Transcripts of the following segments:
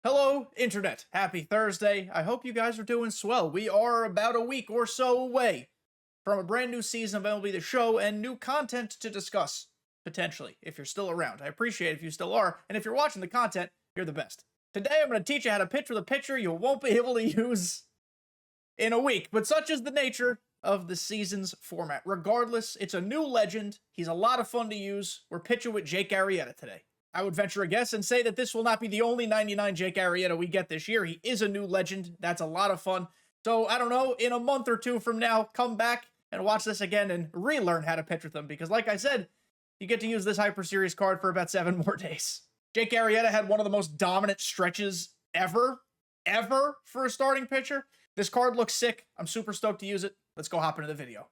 Hello, Internet. Happy Thursday. I hope you guys are doing swell. We are about a week or so away from a brand new season of MLB The Show and new content to discuss, potentially, if you're still around. I appreciate it if you still are, and if you're watching the content, you're the best. Today, I'm going to teach you how to pitch with a pitcher you won't be able to use in a week, but such is the nature of the season's format. Regardless, it's a new legend. He's a lot of fun to use. We're pitching with Jake Arrieta today. I would venture a guess and say that this will not be the only 99 Jake Arrieta we get this year. He is a new legend. That's a lot of fun. So, I don't know, in a month or two from now, come back and watch this again and relearn how to pitch with him. Because like I said, you get to use this Hyper Series card for about 7 more days. Jake Arrieta had one of the most dominant stretches ever for a starting pitcher. This card looks sick. I'm super stoked to use it. Let's go hop into the video.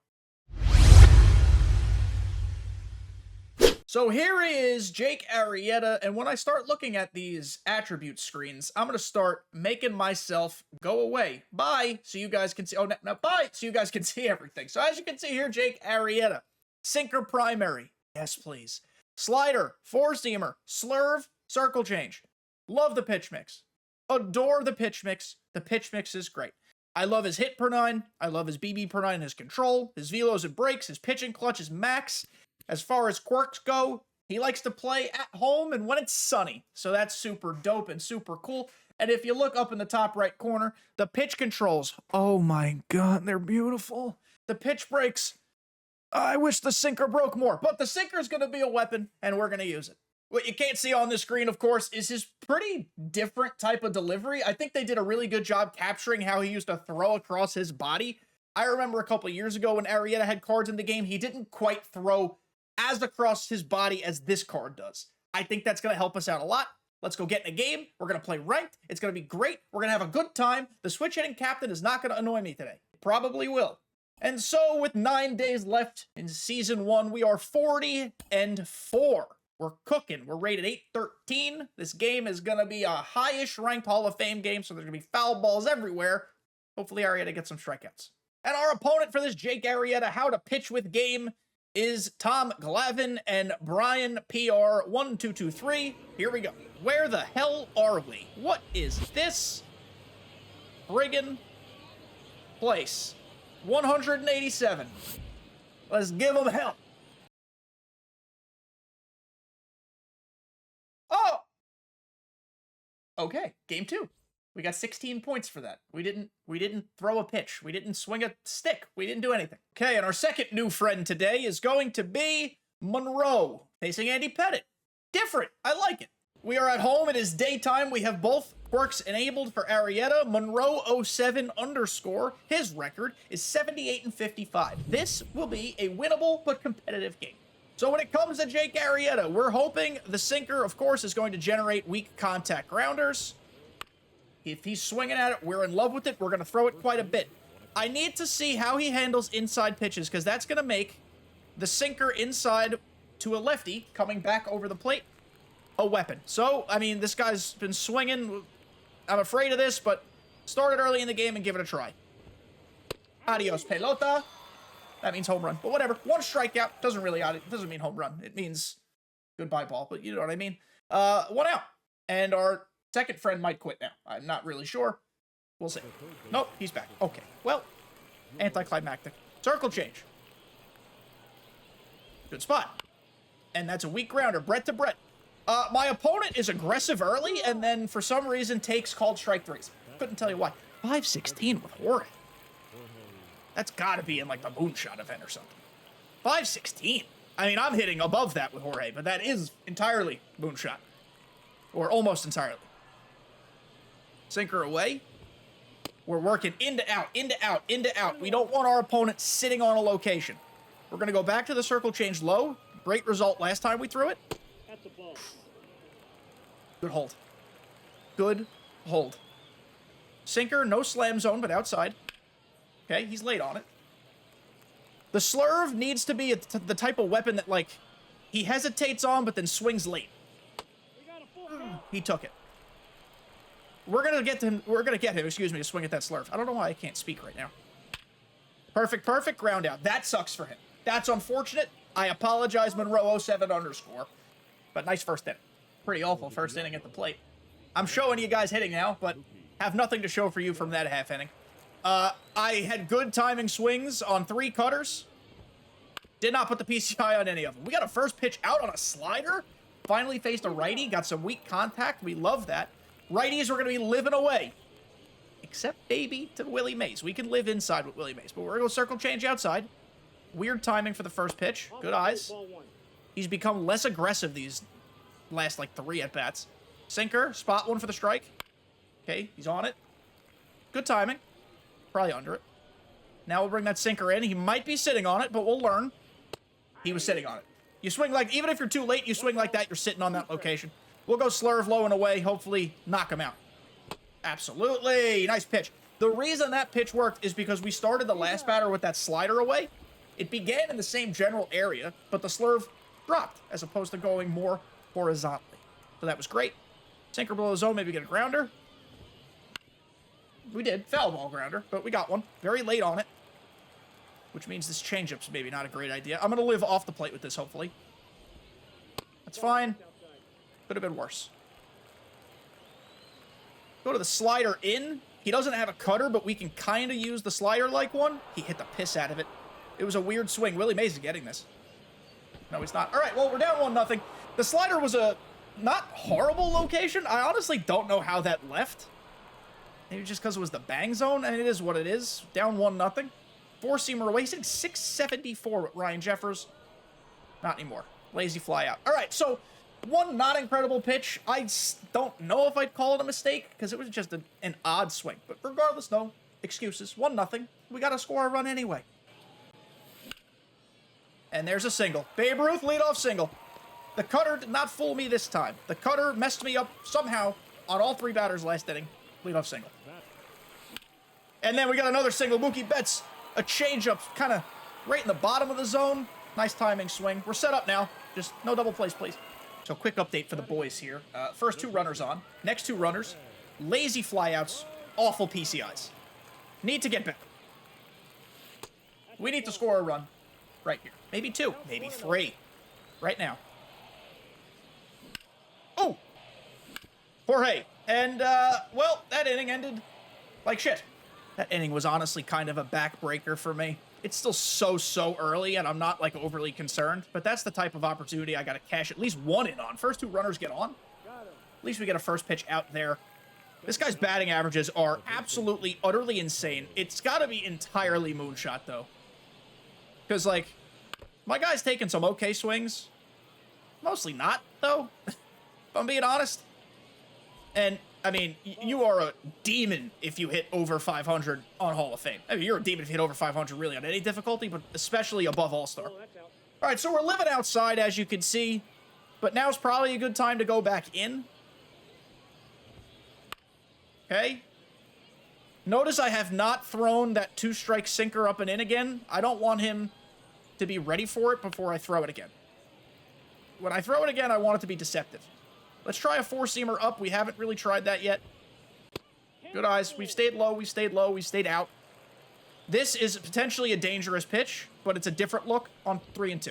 So here is Jake Arrieta, and when I start looking at these attribute screens, I'm going to start making myself go away. Bye, so you guys can see, bye, so you guys can see everything. So as you can see here, Jake Arrieta, sinker primary, yes please. Slider, four-seamer, slurve, circle change. Love the pitch mix. Adore the pitch mix. The pitch mix is great. I love his hit per 9. I love his BB per 9, his control, his velos and breaks, his pitching clutch, his max. As far as quirks go, he likes to play at home and when it's sunny. So that's super dope and super cool. And if you look up in the top right corner, the pitch controls. Oh my God, they're beautiful. The pitch breaks. I wish the sinker broke more, but the sinker is going to be a weapon and we're going to use it. What you can't see on the screen, of course, is his pretty different type of delivery. I think they did a really good job capturing how he used to throw across his body. I remember a couple years ago when Arrieta had cards in the game, he didn't quite throw as across his body as this card does. I think that's going to help us out a lot. Let's go get in a game. We're going to play ranked. It's going to be great. We're going to have a good time. The switch hitting captain is not going to annoy me today. Probably will. And so with 9 days left in season 1, we are 40-4. We're cooking. We're rated 813. This game is going to be a high-ish ranked Hall of Fame game, so there's going to be foul balls everywhere. Hopefully Arrieta gets some strikeouts. And our opponent for this Jake Arrieta How to Pitch with game is Tom Glavin and Brian PR 1223. Here we go. Where the hell are we? What is this friggin' place? 187. Let's give them hell. Oh! Okay, game 2. We got 16 points for that. We didn't throw a pitch. We didn't swing a stick. We didn't do anything. Okay, and our second new friend today is going to be Monroe, facing Andy Pettit. Different. I like it. We are at home. It is daytime. We have both quirks enabled for Arrieta. Monroe 07 underscore. His record is 78-55. This will be a winnable but competitive game. So when it comes to Jake Arrieta, we're hoping the sinker, of course, is going to generate weak contact grounders. If he's swinging at it, we're in love with it. We're going to throw it quite a bit. I need to see how he handles inside pitches because that's going to make the sinker inside to a lefty coming back over the plate a weapon. So, I mean, this guy's been swinging. I'm afraid of this, but start it early in the game and give it a try. Adios, pelota. That means home run, but whatever. 1 strikeout doesn't mean home run. It means goodbye ball, but you know what I mean. 1 out. And our second friend might quit now. I'm not really sure. We'll see. Nope, he's back. Okay, well, anticlimactic. Circle change. Good spot. And that's a weak grounder. Brett to Brett. My opponent is aggressive early and then for some reason takes called strike 3s. Couldn't tell you why. 516 with Jorge. That's gotta be in like the moonshot event or something. 516. I mean, I'm hitting above that with Jorge, but that is entirely moonshot. Or almost entirely. Sinker away. We're working into out, into out, into out. We don't want our opponent sitting on a location. We're going to go back to the circle change low. Great result last time we threw it. That's a ball. Good hold. Good hold. Sinker, no slam zone, but outside. Okay, he's late on it. The slurve needs to be the type of weapon that, like, he hesitates on, but then swings late. He took it. We're gonna get him, to swing at that slurve. I don't know why I can't speak right now. Perfect, ground out. That sucks for him. That's unfortunate. I apologize, Monroe 07 underscore. But nice first inning. Pretty awful first inning at the plate. I'm showing you guys hitting now, but have nothing to show for you from that half inning. I had good timing swings on 3 cutters. Did not put the PCI on any of them. We got a first pitch out on a slider. Finally faced a righty. Got some weak contact. We love that. Righties are going to be living away. Except maybe to Willie Mays. We can live inside with Willie Mays, but we're going to go circle change outside. Weird timing for the first pitch. Good eyes. He's become less aggressive these last, like, 3 at-bats. Sinker. Spot one for the strike. Okay, he's on it. Good timing. Probably under it. Now we'll bring that sinker in. He might be sitting on it, but we'll learn. He was sitting on it. You swing like, even if you're too late, you swing like that, you're sitting on that location. We'll go slurve low and away, hopefully knock him out. Absolutely. Nice pitch. The reason that pitch worked is because we started the last batter with that slider away. It began in the same general area, but the slurve dropped as opposed to going more horizontally. So that was great. Sinker below the zone, maybe get a grounder. We did. Foul ball grounder, but we got one. Very late on it. Which means this changeup's maybe not a great idea. I'm going to live off the plate with this, hopefully. That's fine. Could have been worse. Go to the slider in. He doesn't have a cutter, but we can kind of use the slider like one. He hit the piss out of it. It was a weird swing. Willie Mays is getting this. No, he's not. All right, well, we're down 1-0. The slider was a not horrible location. I honestly don't know how that left. Maybe just because it was the bang zone, and it is what it is. Down 1-0. Four-seamer away. He's hitting 674 with Ryan Jeffers. Not anymore. Lazy fly out. All right, so one not incredible pitch. I don't know if I'd call it a mistake because it was just an odd swing. But regardless, no excuses. 1-0. We got to score a run anyway. And there's a single. Babe Ruth leadoff single. The cutter did not fool me this time. The cutter messed me up somehow on all 3 batters last inning. Leadoff single. And then we got another single. Mookie Betts. A changeup kind of right in the bottom of the zone. Nice timing swing. We're set up now. Just no double plays, please. So quick update for the boys here. First 2 runners on. Next 2 runners. Lazy flyouts. Awful PCIs. Need to get better. We need to score a run right here. Maybe 2. Maybe 3. Right now. Oh! Jorge. And, well, that inning ended like shit. That inning was honestly kind of a backbreaker for me. It's still so early, and I'm not, like, overly concerned. But that's the type of opportunity I got to cash at least 1 in on. First 2 runners get on. At least we get a first pitch out there. This guy's batting averages are absolutely, utterly insane. It's got to be entirely moonshot, though. Because, like, my guy's taking some okay swings. Mostly not, though, if I'm being honest. And, I mean, you are a demon if you hit over 500 on Hall of Fame. I mean, you're a demon if you hit over 500 really on any difficulty, but especially above All-Star. All right, so we're living outside, as you can see, but now's probably a good time to go back in. Okay. Notice I have not thrown that 2-strike sinker up and in again. I don't want him to be ready for it before I throw it again. When I throw it again, I want it to be deceptive. Let's try a 4-seamer up. We haven't really tried that yet. Good eyes. We've stayed low. We stayed low. We stayed out. This is potentially a dangerous pitch, but it's a different look on 3-2.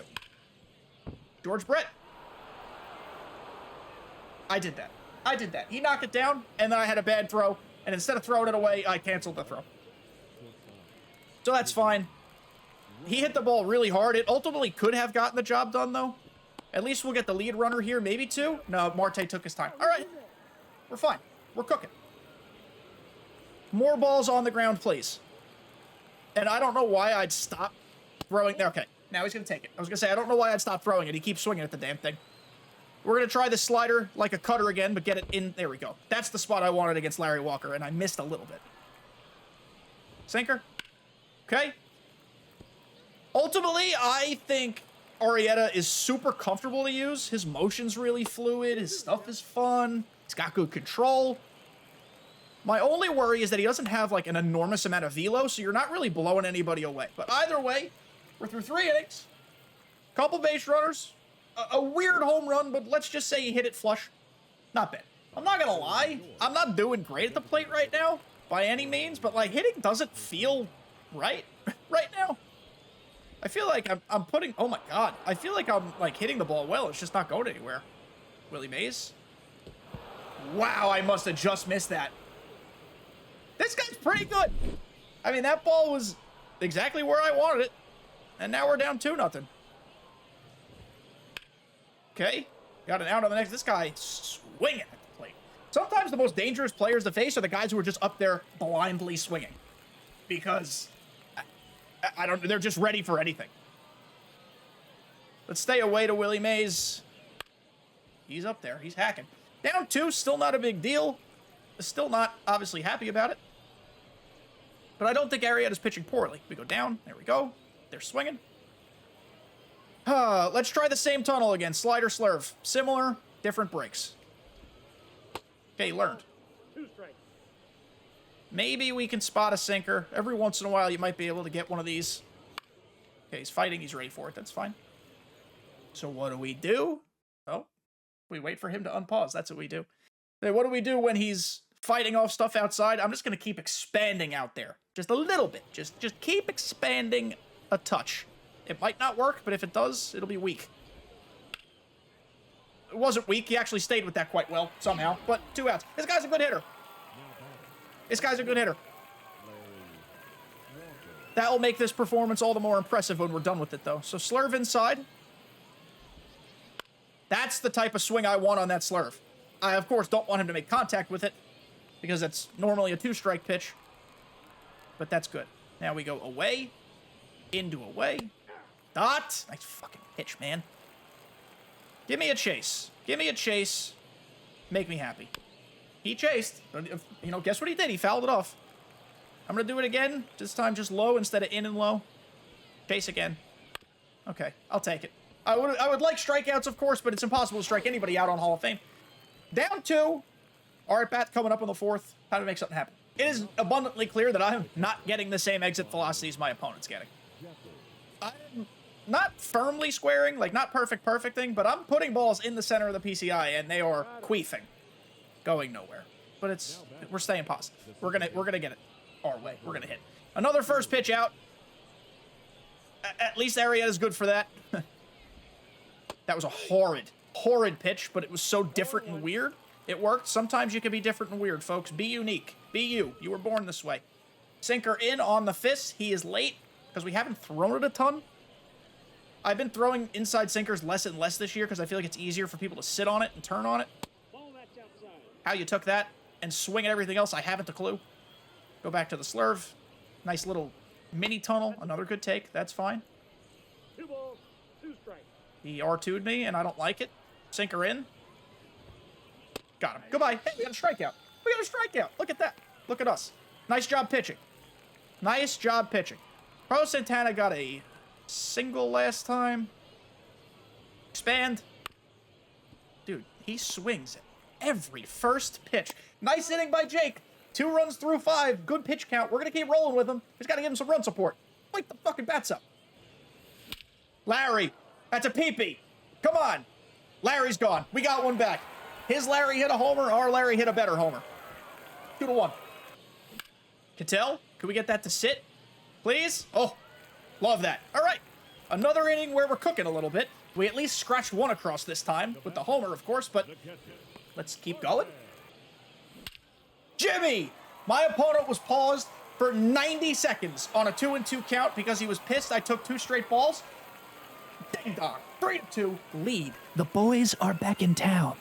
George Brett. I did that. I did that. He knocked it down, and then I had a bad throw, and instead of throwing it away, I canceled the throw. So that's fine. He hit the ball really hard. It ultimately could have gotten the job done, though. At least we'll get the lead runner here, maybe 2. No, Marte took his time. All right. We're fine. We're cooking. More balls on the ground, please. And I don't know why I'd stop throwing. Okay, now he's going to take it. I was going to say, I don't know why I'd stop throwing it. He keeps swinging at the damn thing. We're going to try the slider like a cutter again, but get it in. There we go. That's the spot I wanted against Larry Walker, and I missed a little bit. Sinker. Okay. Ultimately, I think Arrieta is super comfortable to use. His motion's really fluid. His stuff is fun. He's got good control. My only worry is that he doesn't have, like, an enormous amount of velo, so you're not really blowing anybody away. But either way, we're through 3 innings. Couple base runners. A weird home run, but let's just say he hit it flush. Not bad. I'm not gonna lie. I'm not doing great at the plate right now, by any means, but, like, hitting doesn't feel right right now. I feel like I'm putting... Oh, my God. I feel like I'm, like, hitting the ball well. It's just not going anywhere. Willie Mays. Wow, I must have just missed that. This guy's pretty good. I mean, that ball was exactly where I wanted it. And now we're down 2-0. Okay. Got an out on the next. This guy swinging at the plate. Sometimes the most dangerous players to face are the guys who are just up there blindly swinging. Because, I don't, they're just ready for anything. Let's stay away to Willie Mays. He's up there. He's hacking. Down 2, still not a big deal. Still not obviously happy about it. But I don't think Arrieta's pitching poorly. We go down. There we go. They're swinging. Let's try the same tunnel again. Slider, slurve. Similar, different breaks. Okay, learned. 2 strikes. Maybe we can spot a sinker. Every once in a while, you might be able to get one of these. Okay, he's fighting. He's ready for it. That's fine. So what do? Oh, we wait for him to unpause. That's what we do. Then what do we do when he's fighting off stuff outside? I'm just going to keep expanding out there. Just a little bit. Just keep expanding a touch. It might not work, but if it does, it'll be weak. It wasn't weak. He actually stayed with that quite well, somehow. But 2 outs. This guy's a good hitter. This guy's a good hitter. That will make this performance all the more impressive when we're done with it, though. So slurve inside. That's the type of swing I want on that slurve. I, of course, don't want him to make contact with it because that's normally a 2-strike pitch. But that's good. Now we go away. Into away. Dot. Nice fucking pitch, man. Give me a chase. Give me a chase. Make me happy. He chased. You know, guess what he did? He fouled it off. I'm going to do it again. This time just low instead of in and low. Chase again. Okay, I'll take it. I would like strikeouts, of course, but it's impossible to strike anybody out on Hall of Fame. Down 2. Our at-bat coming up on the 4th. How to make something happen. It is abundantly clear that I'm not getting the same exit velocities my opponent's getting. I'm not firmly squaring, like not perfecting, but I'm putting balls in the center of the PCI, and they are queefing. Going nowhere. But we're staying positive. We're gonna get it our way. We're gonna hit. Another first pitch out. At least Arrieta's good for that. That was a horrid pitch, but it was so different and weird. It worked. Sometimes you can be different and weird, folks. Be unique. Be you. You were born this way. Sinker in on the fist. He is late because we haven't thrown it a ton. I've been throwing inside sinkers less and less this year because I feel like it's easier for people to sit on it and turn on it. How you took that and swing at everything else, I haven't a clue. Go back to the slurve. Nice little mini tunnel. Another good take. That's fine. 2 balls, 2 strikes. He R2'd me, and I don't like it. Sinker in. Got him. Goodbye. Hey, we got a strikeout. We got a strikeout. Look at that. Look at us. Nice job pitching. Nice job pitching. Carlos Santana got a single last time. Expand. Dude, he swings at every first pitch. Nice inning by Jake. 2 runs through 5. Good pitch count. We're going to keep rolling with him. Just got to give him some run support. Wake the fucking bats up. Larry. That's a peepee. Come on. Larry's gone. We got one back. His Larry hit a homer. Our Larry hit a better homer. 2-1. Cattell, can we get that to sit? Please? Oh, love that. All right. Another inning where we're cooking a little bit. We at least scratched one across this time with the homer, of course, but let's keep going. Jimmy! My opponent was paused for 90 seconds on a 2-2 count because he was pissed I took 2 straight balls. Ding dong. 3-2 lead. The boys are back in town.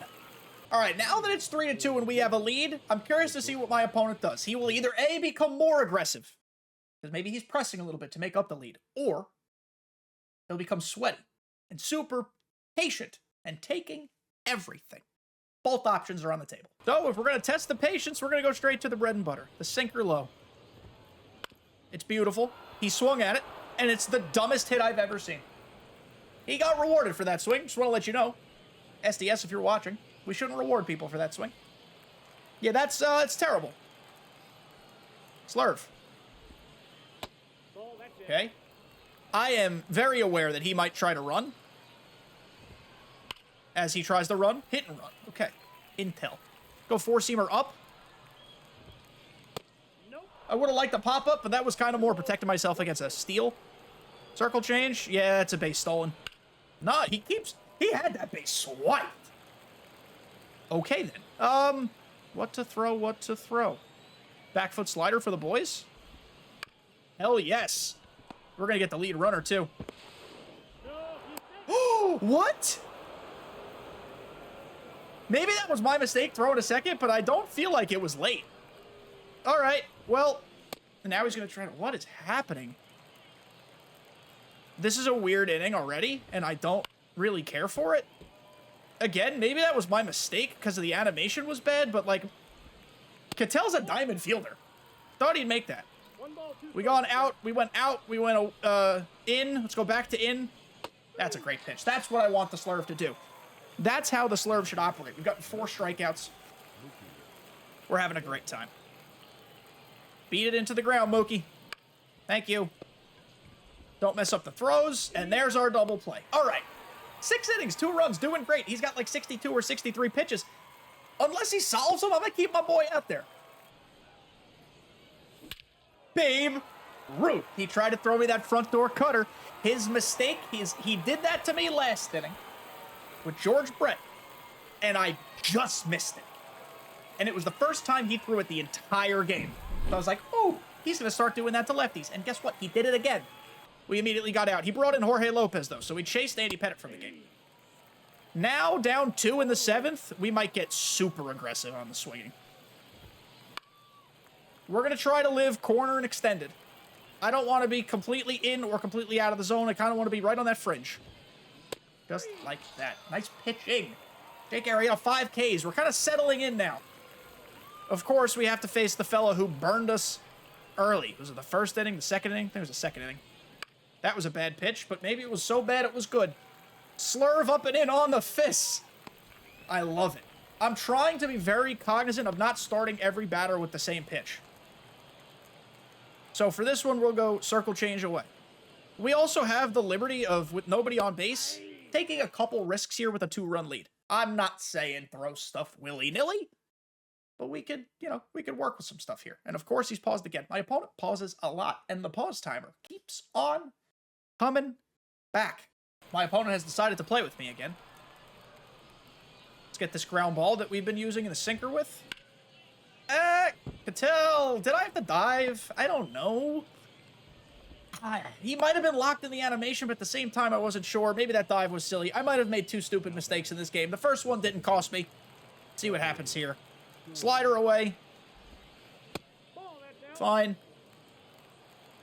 All right, now that it's 3-2 and we have a lead, I'm curious to see what my opponent does. He will either A, become more aggressive, because maybe he's pressing a little bit to make up the lead, or he'll become sweaty and super patient and taking everything. Both options are on the table. So if we're going to test the patience, we're going to go straight to the bread and butter, the sinker low. It's beautiful. He swung at it, and it's the dumbest hit I've ever seen. He got rewarded for that swing. Just want to let you know. SDS, if you're watching, we shouldn't reward people for that swing. Yeah, that's, it's terrible. Slurve. Okay. I am very aware that he might try to run. As he tries to run, hit and run. Okay. Intel. Go 4-seamer up. Nope. I would have liked a pop-up, but that was kind of more protecting myself against a steal. Circle change. Yeah, it's a base stolen. No, he had that base swiped. Okay, then. What to throw? Back foot slider for the boys? Hell yes. We're going to get the lead runner, too. Oh, what? Maybe that was my mistake throwing a second, but I don't feel like it was late. All right, well, now he's going to try to... What is happening? This is a weird inning already, and I don't really care for it. Again, maybe that was my mistake because the animation was bad, but, like, Ketel's a diamond fielder. Thought he'd make that. We went out, we went in. Let's go back to in. That's a great pitch. That's what I want the Slurve to do. That's how the Slurve should operate. We've got 4 strikeouts. We're having a great time. Beat it into the ground, Mookie. Thank you. Don't mess up the throws, and there's our double play. All right. 6 innings, 2 runs, doing great. He's got like 62 or 63 pitches. Unless he solves them, I'm going to keep my boy out there. Babe Ruth. He tried to throw me that front door cutter. His mistake, he did that to me last inning with George Brett, and I just missed it. And it was the first time he threw it the entire game. So I was like, oh, he's going to start doing that to lefties. And guess what? He did it again. We immediately got out. He brought in Jorge Lopez, though, so we chased Andy Pettit from the game. Now, down 2 in the 7th, we might get super aggressive on the swinging. We're going to try to live corner and extended. I don't want to be completely in or completely out of the zone. I kind of want to be right on that fringe. Just like that. Nice pitching. Jake Arrieta, 5 Ks. We're kind of settling in now. Of course, we have to face the fella who burned us early. Was it the first inning, the second inning? I think it was the second inning. That was a bad pitch, but maybe it was so bad it was good. Slurve up and in on the fists. I love it. I'm trying to be very cognizant of not starting every batter with the same pitch. So for this one, we'll go circle change away. We also have the liberty of, with nobody on base, taking a couple risks here with a 2-run lead. I'm not saying throw stuff willy-nilly, but we could, we could work with some stuff here. And of course, he's paused again. My opponent pauses a lot, and the pause timer keeps on coming back. My opponent has decided to play with me again. Let's get this ground ball that we've been using in the sinker with. Ketel, did I have to dive? I don't know. He might have been locked in the animation, but at the same time, I wasn't sure. Maybe that dive was silly. I might have made 2 stupid mistakes in this game. The first one didn't cost me. See what happens here. Slider away. Fine.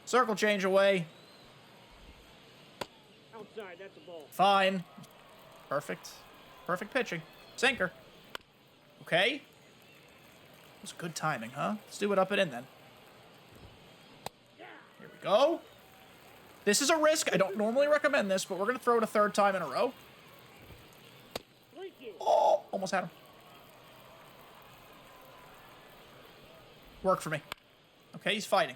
Circle change away. Outside, that's a ball. Fine. Perfect. Perfect pitching. Sinker. Okay. It was good timing, huh? Let's do it up and in then. Here we go. This is a risk. I don't normally recommend this, but we're going to throw it a 3rd time in a row. Oh, almost had him. Worked for me. Okay, he's fighting.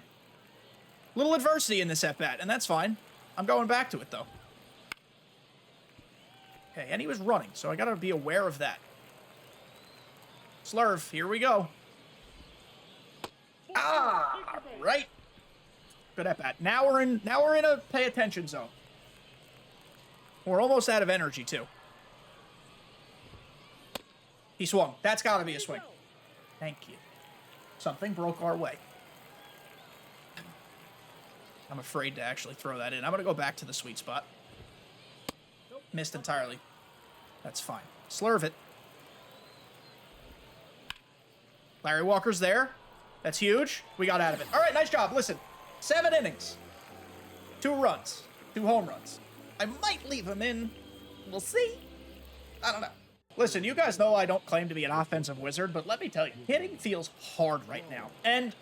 Little adversity in this at-bat, and that's fine. I'm going back to it, though. Okay, and he was running, so I got to be aware of that. Slurve, here we go. Ah, right. Good at bat. Now we're in a pay attention zone. We're almost out of energy too. He swung. That's got to be a swing. Thank you. Something broke our way. I'm afraid to actually throw that in. I'm going to go back to the sweet spot. Missed entirely. That's fine. Slurve it. Larry Walker's there. That's huge. We got out of it. All right, nice job. Listen, 7 innings. 2 runs. 2 home runs. I might leave him in. We'll see. I don't know. Listen, you guys know I don't claim to be an offensive wizard, but let me tell you, hitting feels hard right now. And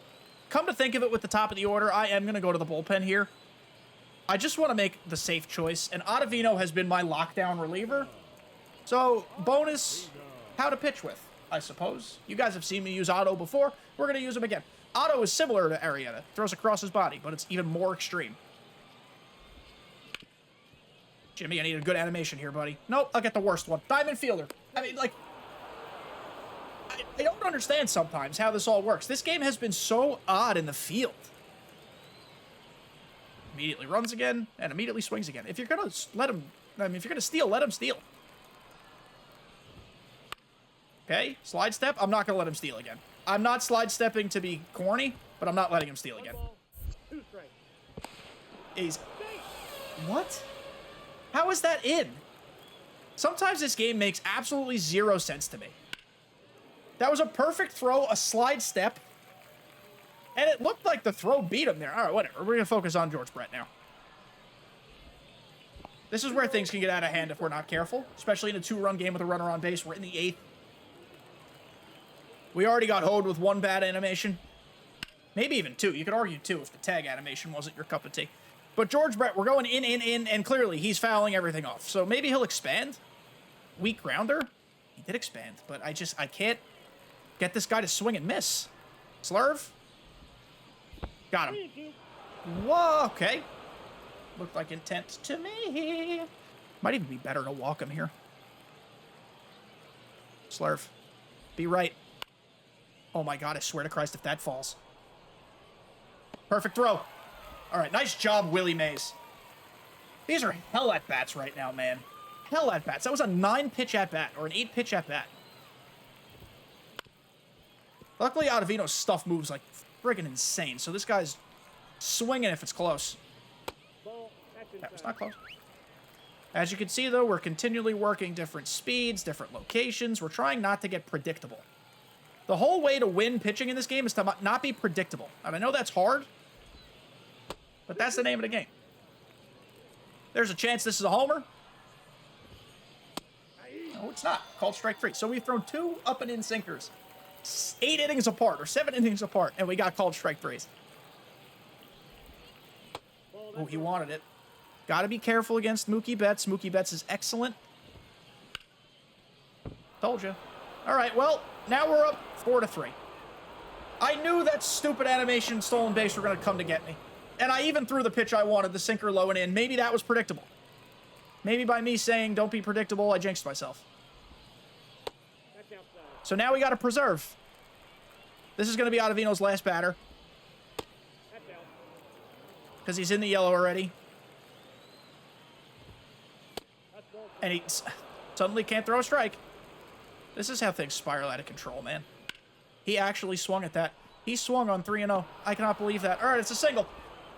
come to think of it, with the top of the order, I am going to go to the bullpen here. I just want to make the safe choice, and Ottavino has been my lockdown reliever. So, bonus, how to pitch with, I suppose. You guys have seen me use Otto before. We're going to use him again. Otto is similar to Arrieta. Throws across his body, but it's even more extreme. Jimmy, I need a good animation here, buddy. Nope, I'll get the worst one. Diamond fielder. I mean, like, I don't understand sometimes how this all works. This game has been so odd in the field. Immediately runs again, and immediately swings again. If you're going to let him, if you're going to steal, let him steal. Okay, slide step. I'm not going to let him steal again. I'm not slide stepping to be corny, but I'm not letting him steal again. 2 strikes. He's... What? How is that in? Sometimes this game makes absolutely zero sense to me. That was a perfect throw, a slide step, and it looked like the throw beat him there. All right, whatever. We're going to focus on George Brett now. This is where things can get out of hand if we're not careful, especially in a 2-run game with a runner on base. We're in the 8th. We already got hoed with 1 bad animation. Maybe even 2. You could argue 2 if the tag animation wasn't your cup of tea. But George Brett, we're going in, and clearly he's fouling everything off. So maybe he'll expand. Weak grounder. He did expand, but I can't get this guy to swing and miss. Slurve. Got him. Whoa, okay. Looked like intent to me. Might even be better to walk him here. Slurve. Be right. Oh my god, I swear to Christ if that falls. Perfect throw. All right, nice job, Willie Mays. These are hell at-bats right now, man. Hell at-bats. That was a 9-pitch at-bat, or an 8-pitch at-bat. Luckily, Ottavino's stuff moves like friggin' insane, so this guy's swinging if it's close. That was not close. As you can see, though, we're continually working different speeds, different locations. We're trying not to get predictable. The whole way to win pitching in this game is to not be predictable. And I know that's hard, but that's the name of the game. There's a chance this is a homer. No, it's not. Called strike 3. So we've thrown 2 up and in sinkers. 8 innings apart, or 7 innings apart, and we got called strike 3s. Oh, he wanted it. Got to be careful against Mookie Betts. Mookie Betts is excellent. Told you. All right, well, now we're up 4-3. I knew that stupid animation stolen base were going to come to get me. And I even threw the pitch I wanted, the sinker low and in. Maybe that was predictable. Maybe by me saying, don't be predictable, I jinxed myself. So now we got to preserve. This is going to be Ottavino's last batter. Because he's in the yellow already. And he suddenly can't throw a strike. This is how things spiral out of control, man. He actually swung at that. He swung on 3-0. I cannot believe that. All right, it's a single.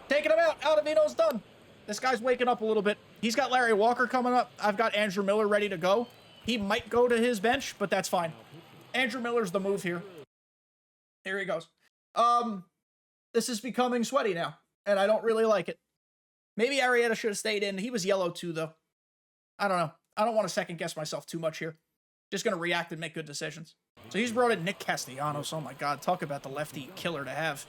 Taking him out. Ottavino's done. This guy's waking up a little bit. He's got Larry Walker coming up. I've got Andrew Miller ready to go. He might go to his bench, but that's fine. Andrew Miller's the move here. Here he goes. This is becoming sweaty now, and I don't really like it. Maybe Arrieta should have stayed in. He was yellow too, though. I don't know. I don't want to second-guess myself too much here. Just going to react and make good decisions. So he's brought in Nick Castellanos. Oh, my God. Talk about the lefty killer to have.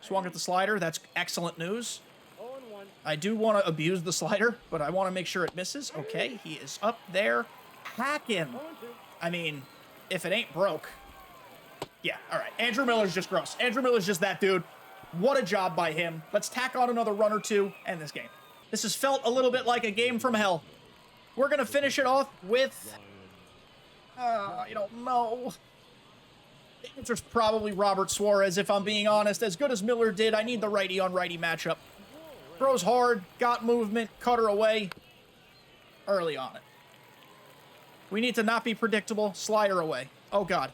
Swung at the slider. That's excellent news. I do want to abuse the slider, but I want to make sure it misses. Okay, he is up there hacking. I mean, if it ain't broke. Yeah, all right. Andrew Miller's just gross. Andrew Miller's just that dude. What a job by him. Let's tack on another run or 2 and this game. This has felt a little bit like a game from hell. We're going to finish it off with... I don't know. The answer's probably Robert Suarez, if I'm being honest. As good as Miller did, I need the righty-on-righty matchup. Throws hard, got movement, cutter away. Early on it. We need to not be predictable. Slider away. Oh, God.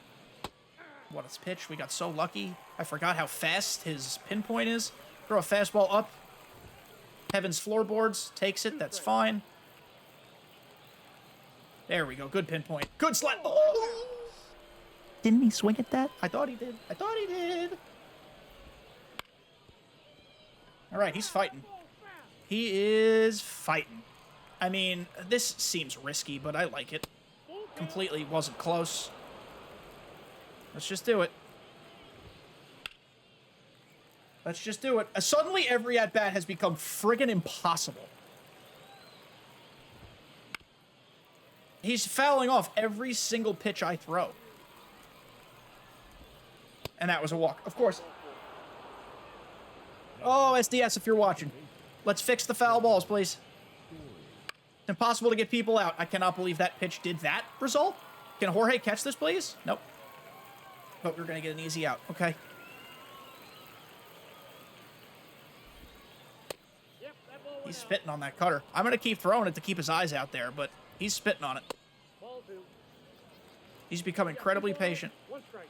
What a pitch. We got so lucky. I forgot how fast his pinpoint is. Throw a fastball up. Heaven's floorboards. Takes it. That's fine. There we go. Good pinpoint. Good slap. Oh! Didn't he swing at that? I thought he did. I thought he did. All right, he's fighting. He is fighting. I mean, this seems risky, but I like it. Completely wasn't close. Let's just do it. Let's just do it. Suddenly, every at-bat has become friggin' impossible. He's fouling off every single pitch I throw. And that was a walk, of course. Oh, SDS, if you're watching. Let's fix the foul balls, please. It's impossible to get people out. I cannot believe that pitch did that result. Can Jorge catch this, please? Nope. But we're going to get an easy out. Okay. He's spitting on that cutter. I'm going to keep throwing it to keep his eyes out there, but he's spitting on it. He's become incredibly patient. 1 strike.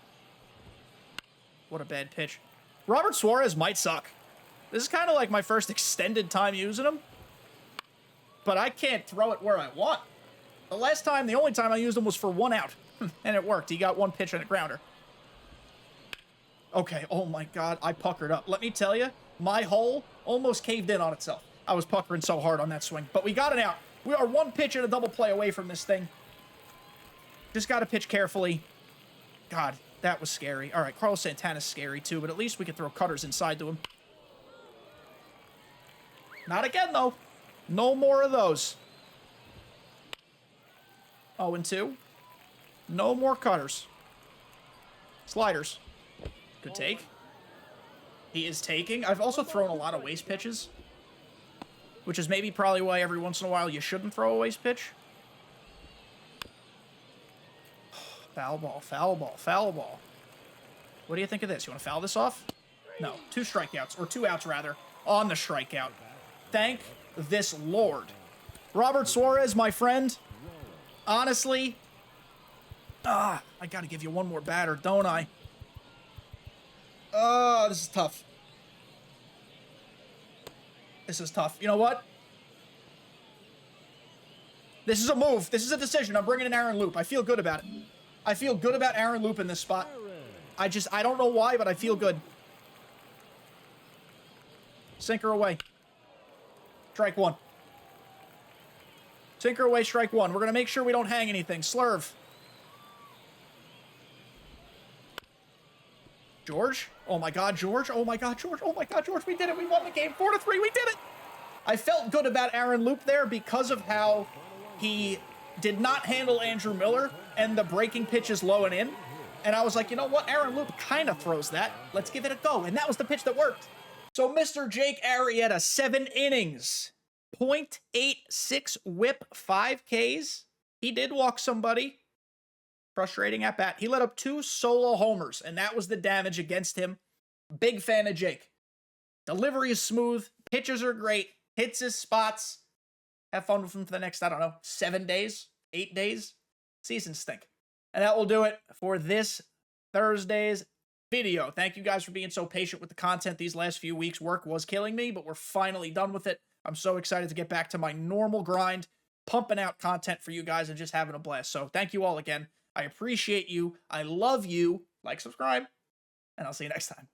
What a bad pitch. Robert Suarez might suck. This is kind of like my first extended time using him. But I can't throw it where I want. The only time I used him was for 1 out. And it worked. He got 1 pitch and a grounder. Okay, oh my god, I puckered up. Let me tell you, my hole almost caved in on itself. I was puckering so hard on that swing. But we got it out. We are 1 pitch and a double play away from this thing. Just got to pitch carefully. God, that was scary. All right, Carlos Santana's scary too, but at least we can throw cutters inside to him. Not again, though. No more of those. 0-2. No more cutters. Sliders. Good take. He is taking. I've also thrown a lot of waste pitches, which is maybe probably why every once in a while you shouldn't throw a waste pitch. Foul ball, foul ball, foul ball. What do you think of this? You want to foul this off? No. 2 strikeouts, or 2 outs rather, on the strikeout. Thank this Lord. Robert Suarez, my friend. Honestly, I gotta give you 1 more batter, don't I? This is tough. This is tough. You know what? This is a move. This is a decision. I'm bringing in Aaron Loop. I feel good about it. I feel good about Aaron Loop in this spot. I don't know why, but I feel good. Sinker away. Strike 1. Sinker away, strike 1. We're going to make sure we don't hang anything. Slurve. George? Oh my god, George. Oh my god, George. Oh my god, George. We did it. We won the game 4-3. We did it. I felt good about Aaron Loop there because of how he did not handle Andrew Miller and the breaking pitches low and in. And I was like, you know what? Aaron Loop kind of throws that. Let's give it a go. And that was the pitch that worked. So Mr. Jake Arrieta, 7 innings, .86 whip, 5 Ks. He did walk somebody. Frustrating at bat. He let up 2 solo homers, and that was the damage against him. Big fan of Jake. Delivery is smooth. Pitches are great. Hits his spots. Have fun with him for the next, 7 days, 8 days. Season stink. And that will do it for this Thursday's video. Thank you guys for being so patient with the content these last few weeks. Work was killing me, but we're finally done with it. I'm so excited to get back to my normal grind, pumping out content for you guys and just having a blast. So thank you all again. I appreciate you. I love you. Like, subscribe, and I'll see you next time.